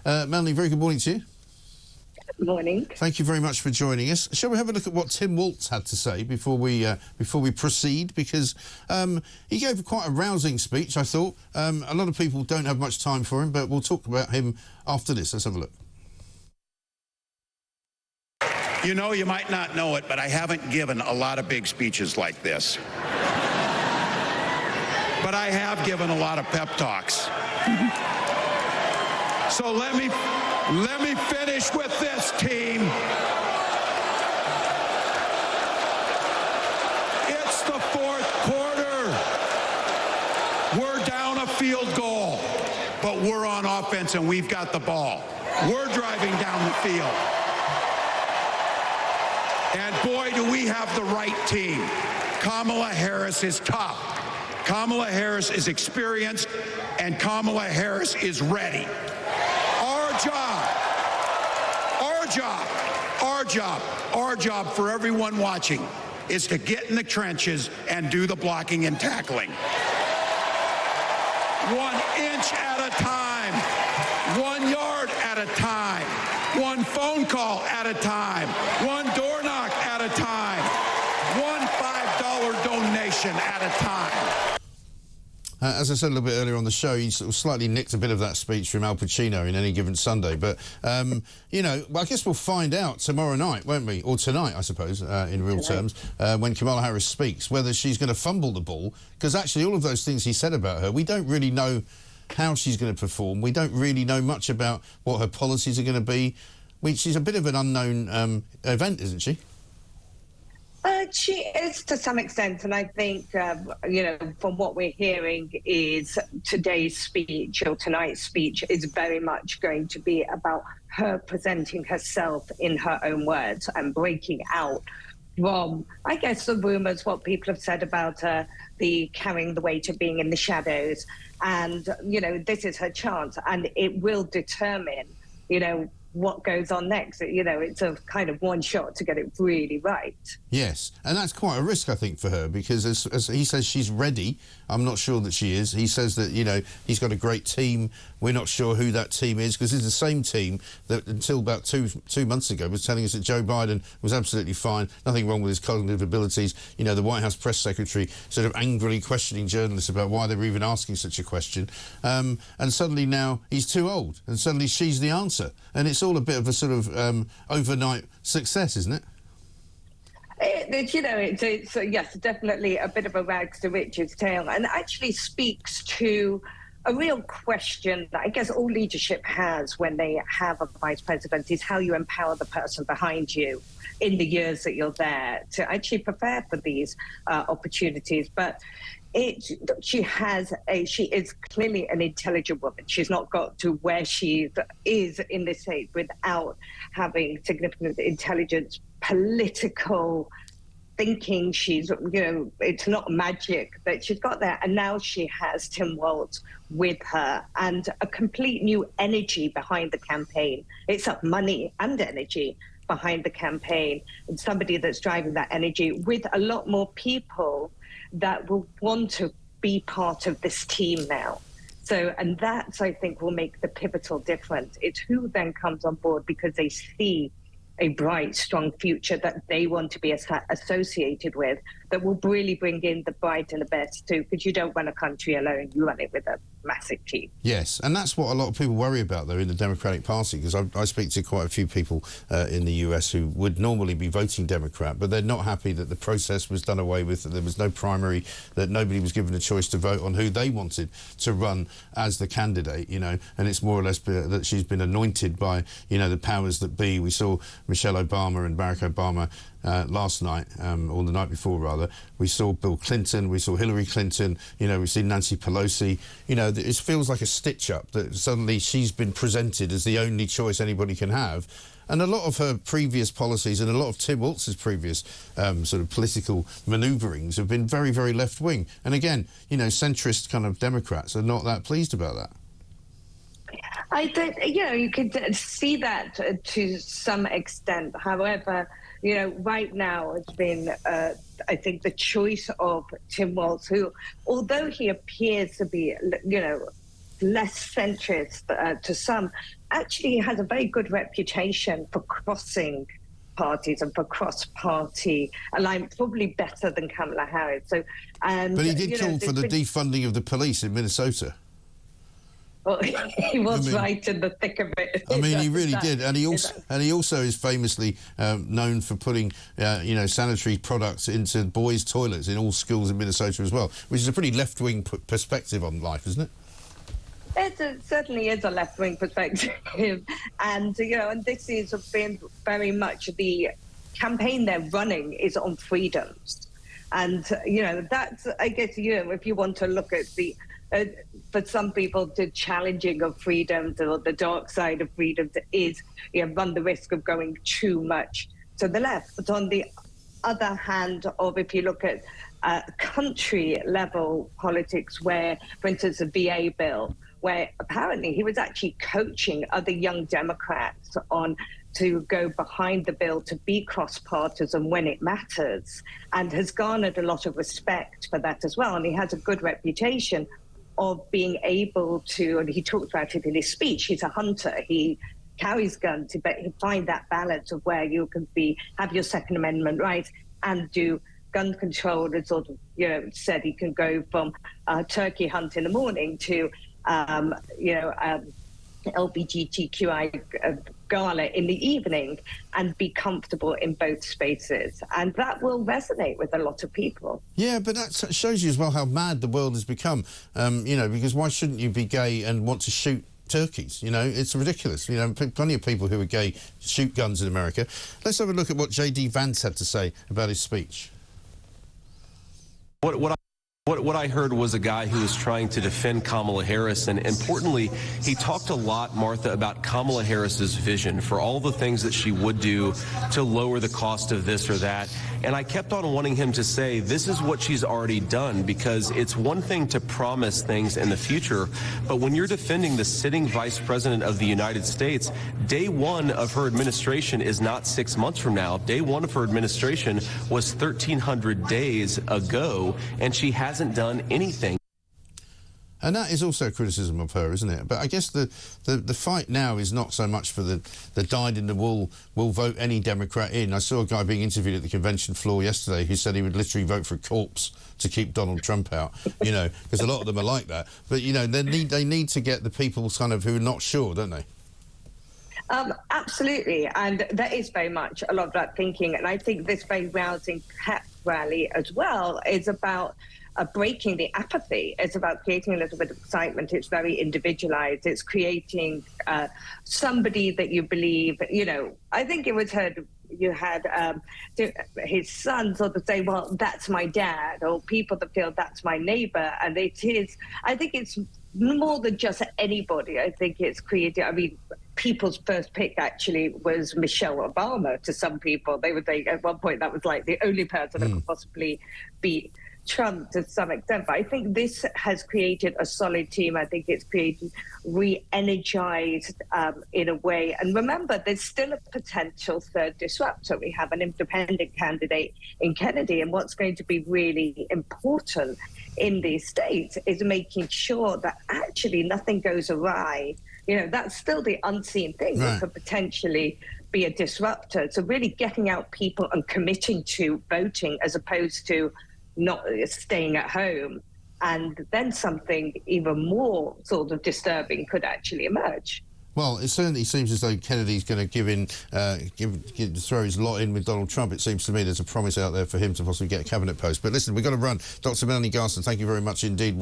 Melanie, very good morning to you. Good morning. Thank you very much for joining us. Shall we have a look at what Tim Walz had to say before we proceed? Because he gave quite a rousing speech, I thought. A lot of people don't have much time for him, but we'll talk about him after this. Let's have a look. You know, you might not know it, but I haven't given a lot of big speeches like this. But I have given a lot of pep talks. So let me finish with this, team. It's the fourth quarter. We're down a field goal, but we're on offense and we've got the ball. We're driving down the field. And boy, do we have the right team. Kamala Harris is tough. Kamala Harris is experienced, and Kamala Harris is ready. Our job for everyone watching is to get in the trenches and do the blocking and tackling. 1 inch at a time, 1 yard at a time, 1 phone call at a time, 1 door knock at a time, 1 $5 donation at a time. As I said a little bit earlier on the show, he sort of slightly nicked a bit of that speech from Al Pacino in Any Given Sunday. But, you know, well, I guess we'll find out tomorrow night, won't we? Or tonight, I suppose, in real terms, when Kamala Harris speaks, whether she's going to fumble the ball. Because actually all of those things he said about her, we don't really know how she's going to perform. We don't really know much about what her policies are going to be. She's a bit of an unknown event, isn't she? She is to some extent, and I think, you know, from what we're hearing is today's speech or tonight's speech is very much going to be about her presenting herself in her own words and breaking out from, I guess, the rumours, what people have said about her, the carrying the weight of being in the shadows. And, you know, this is her chance, and it will determine, you know, what goes on next. You know, it's a kind of one shot to get it really right. Yes, and that's quite a risk, I think, for her, because as he says she's ready. I'm not sure that she is. He says that, you know, he's got a great team. We're not sure who that team is, because it's the same team that until about two months ago was telling us that Joe Biden was absolutely fine, nothing wrong with his cognitive abilities. You know, the White House press secretary sort of angrily questioning journalists about why they were even asking such a question. And suddenly now he's too old, and suddenly she's the answer. And it's all a bit of a sort of overnight success, isn't it? You know, it's yes, definitely a bit of a rags to riches tale, and actually speaks to a real question that I guess all leadership has when they have a vice president, is how you empower the person behind you in the years that you're there to actually prepare for these opportunities. But she is clearly an intelligent woman. She's not got to where she is in this state without having significant intelligence, political thinking. She's, you know, it's not magic that she's got there. And now she has Tim Walz with her and a complete new energy behind the campaign. It's up money and energy behind the campaign, and somebody that's driving that energy with a lot more people that will want to be part of this team now. So, and that, I think, will make the pivotal difference. It's who then comes on board because they see a bright, strong future that they want to be associated with, that will really bring in the bright and the best too, because you don't run a country alone, you run it with a massive team. Yes, and that's what a lot of people worry about, though, in the Democratic Party, because I speak to quite a few people in the US who would normally be voting Democrat, but they're not happy that the process was done away with, that there was no primary, that nobody was given a choice to vote on who they wanted to run as the candidate, you know, and it's more or less that she's been anointed by, you know, the powers that be. We saw Michelle Obama and Barack Obama last night, or the night before rather. We saw Bill Clinton, we saw Hillary Clinton, you know, we've seen Nancy Pelosi. You know, it feels like a stitch-up that suddenly she's been presented as the only choice anybody can have. And a lot of her previous policies and a lot of Tim Walz's previous sort of political manoeuvrings have been very, very left-wing. And again, you know, centrist kind of Democrats are not that pleased about that. I think, you know, you could see that to some extent. However, you know, right now it's been, I think, the choice of Tim Walz, who, although he appears to be, you know, less centrist to some, actually has a very good reputation for crossing parties and for cross-party alignment, probably better than Kamala Harris. So, but he did call for the defunding of the police in Minnesota. Well, he was right in the thick of it. I mean, he really did, and he also is famously known for putting, sanitary products into boys' toilets in all schools in Minnesota as well, which is a pretty left-wing perspective on life, isn't it? It certainly is a left-wing perspective, and and this is been very much the campaign they're running is on freedoms, and that's, I guess, if you want to look at the. For some people, the challenging of freedoms or the dark side of freedoms is run the risk of going too much to the left. But on the other hand, if you look at country level politics, where, for instance, the VA bill, where apparently he was actually coaching other young Democrats on to go behind the bill, to be cross-partisan when it matters, and has garnered a lot of respect for that as well. And he has a good reputation of being able to, and he talked about it in his speech, he's a hunter, he carries guns, but he find that balance of where you can have your Second Amendment rights and do gun control. And sort of, said he can go from turkey hunt in the morning to, LGBTQI gala in the evening, and be comfortable in both spaces. And that will resonate with a lot of people. Yeah, but that shows you as well how mad the world has become, because why shouldn't you be gay and want to shoot turkeys? It's ridiculous. Plenty of people who are gay shoot guns in America. Let's have a look at what J.D. Vance had to say about his speech. What I heard was a guy who was trying to defend Kamala Harris, and importantly, he talked a lot, Martha, about Kamala Harris's vision for all the things that she would do to lower the cost of this or that. And I kept on wanting him to say, this is what she's already done, because it's one thing to promise things in the future, but when you're defending the sitting vice president of the United States, day one of her administration is not 6 months from now. Day one of her administration was 1,300 days ago, and she hasn't done anything. And that is also a criticism of her, isn't it? But I guess the fight now is not so much for the dyed-in-the-wool, will vote any Democrat in. I saw a guy being interviewed at the convention floor yesterday who said he would literally vote for a corpse to keep Donald Trump out, because a lot of them are like that. But, they need to get the people kind of who are not sure, don't they? Absolutely, and there is very much a lot of that thinking, and I think this very rousing pep rally as well is about breaking the apathy. It's about creating a little bit of excitement. It's very individualized. It's creating somebody that you believe, I think it was you had his son sort of say, well, that's my dad, or people that feel that's my neighbor. And it is, I think it's more than just anybody. I think it's created, people's first pick actually was Michelle Obama to some people. They would think at one point that was like the only person that could possibly beat Trump to some extent. But I think this has created a solid team. I think it's created re-energized in a way. And remember, there's still a potential third disruptor. We have an independent candidate in Kennedy. And what's going to be really important in these states is making sure that actually nothing goes awry. That's still the unseen thing that could potentially be a disruptor. So really getting out people and committing to voting as opposed to not staying at home, and then something even more sort of disturbing could actually emerge. Well, it certainly seems as though Kennedy's going to throw his lot in with Donald Trump. It seems to me there's a promise out there for him to possibly get a cabinet post. But listen, we've got to run. Dr Melanie Gibson, thank you very much indeed.